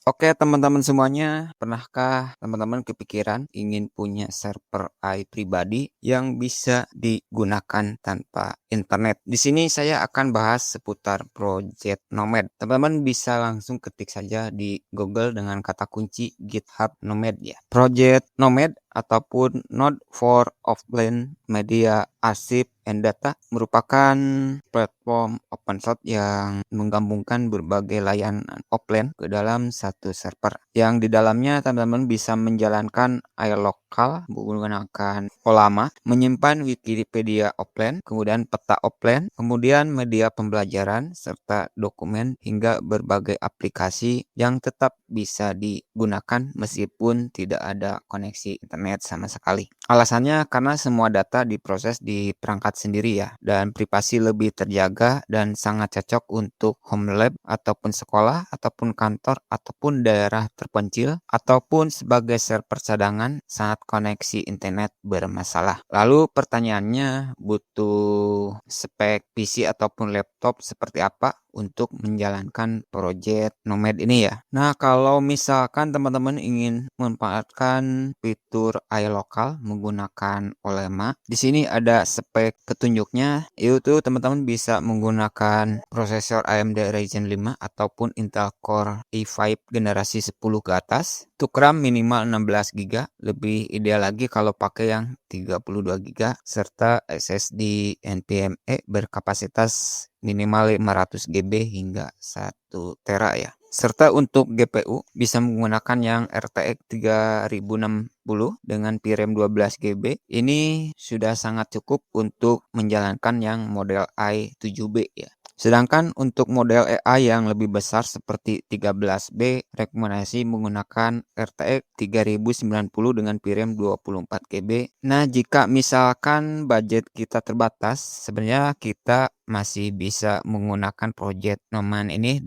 Oke teman-teman semuanya, pernahkah teman-teman kepikiran ingin punya server AI pribadi yang bisa digunakan tanpa internet? Di sini saya akan bahas seputar Project Nomad. Teman-teman bisa langsung ketik saja di Google dengan kata kunci GitHub Nomad ya. Project Nomad ataupun Node for Offline Media Archive and Data merupakan platform open source yang menggabungkan berbagai layanan offline ke dalam satu server. Yang di dalamnya teman-teman bisa menjalankan AI lokal menggunakan Olama, menyimpan Wikipedia offline, kemudian peta offline, kemudian media pembelajaran serta dokumen hingga berbagai aplikasi yang tetap bisa digunakan meskipun tidak ada koneksi internet sama sekali. Alasannya karena semua data diproses di perangkat sendiri ya, dan privasi lebih terjaga dan sangat cocok untuk home lab ataupun sekolah ataupun kantor ataupun daerah terpencil ataupun sebagai server cadangan saat koneksi internet bermasalah. Lalu pertanyaannya, butuh spek PC ataupun laptop seperti apa untuk menjalankan project Nomad ini ya? Nah, kalau misalkan teman-teman ingin memanfaatkan fitur AI lokal menggunakan Olema, di sini ada spek petunjuknya, yaitu teman-teman bisa menggunakan prosesor AMD Ryzen 5 ataupun Intel Core i5 generasi 10 ke atas. Untuk RAM minimal 16 GB, lebih ideal lagi kalau pakai yang 32 GB serta SSD NVMe berkapasitas minimal 500 GB hingga 1 tera ya. Serta untuk GPU bisa menggunakan yang RTX 3060 dengan VRAM 12 GB. Ini sudah sangat cukup untuk menjalankan yang model i7B ya. Sedangkan untuk model AI yang lebih besar seperti 13B, rekomendasi menggunakan RTX 3090 dengan VRAM 24 GB. Nah, jika misalkan budget kita terbatas, sebenarnya kita masih bisa menggunakan project Nomad ini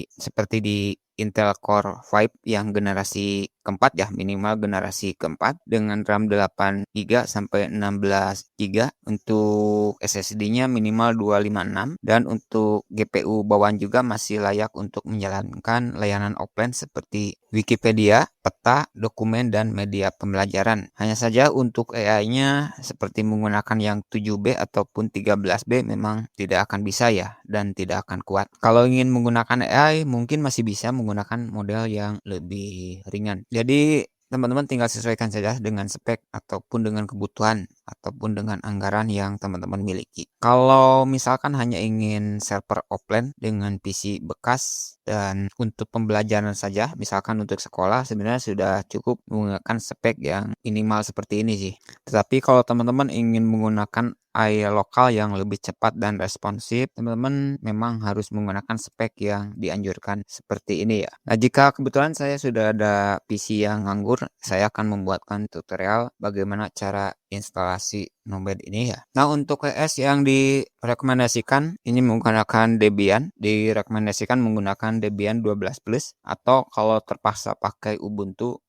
seperti di Intel Core 5 yang generasi keempat ya, minimal generasi keempat dengan RAM 8 GB sampai 16 GB. Untuk SSD-nya minimal 256 dan untuk GPU bawaan juga masih layak untuk menjalankan layanan offline seperti Wikipedia, peta, dokumen, dan media pembelajaran. Hanya saja untuk AI-nya seperti menggunakan yang 7B ataupun 13B memang tidak akan bisa ya dan tidak akan kuat. Kalau ingin menggunakan AI mungkin masih bisa menggunakan model yang lebih ringan. Jadi teman-teman tinggal sesuaikan saja dengan spek ataupun dengan kebutuhan ataupun dengan anggaran yang teman-teman miliki. Kalau misalkan hanya ingin server offline dengan PC bekas dan untuk pembelajaran saja, misalkan untuk sekolah sebenarnya sudah cukup menggunakan spek yang minimal seperti ini sih. Tetapi kalau teman-teman ingin menggunakan AI lokal yang lebih cepat dan responsif, teman-teman memang harus menggunakan spek yang dianjurkan seperti ini ya. Nah, jika kebetulan saya sudah ada PC yang nganggur, saya akan membuatkan tutorial bagaimana cara instalasi Nomad ini ya. Nah, untuk OS yang direkomendasikan ini menggunakan Debian, direkomendasikan menggunakan Debian 12 Plus atau kalau terpaksa pakai Ubuntu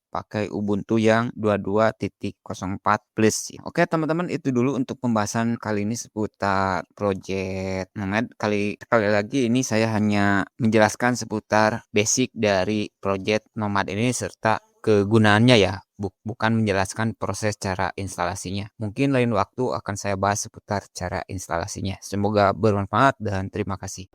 yang 22.04 plus. Oke teman-teman, itu dulu untuk pembahasan kali ini seputar Project Nomad. Kali lagi ini saya hanya menjelaskan seputar basic dari Project Nomad ini serta kegunaannya ya, bukan menjelaskan proses cara instalasinya. Mungkin lain waktu akan saya bahas seputar cara instalasinya. Semoga bermanfaat dan terima kasih.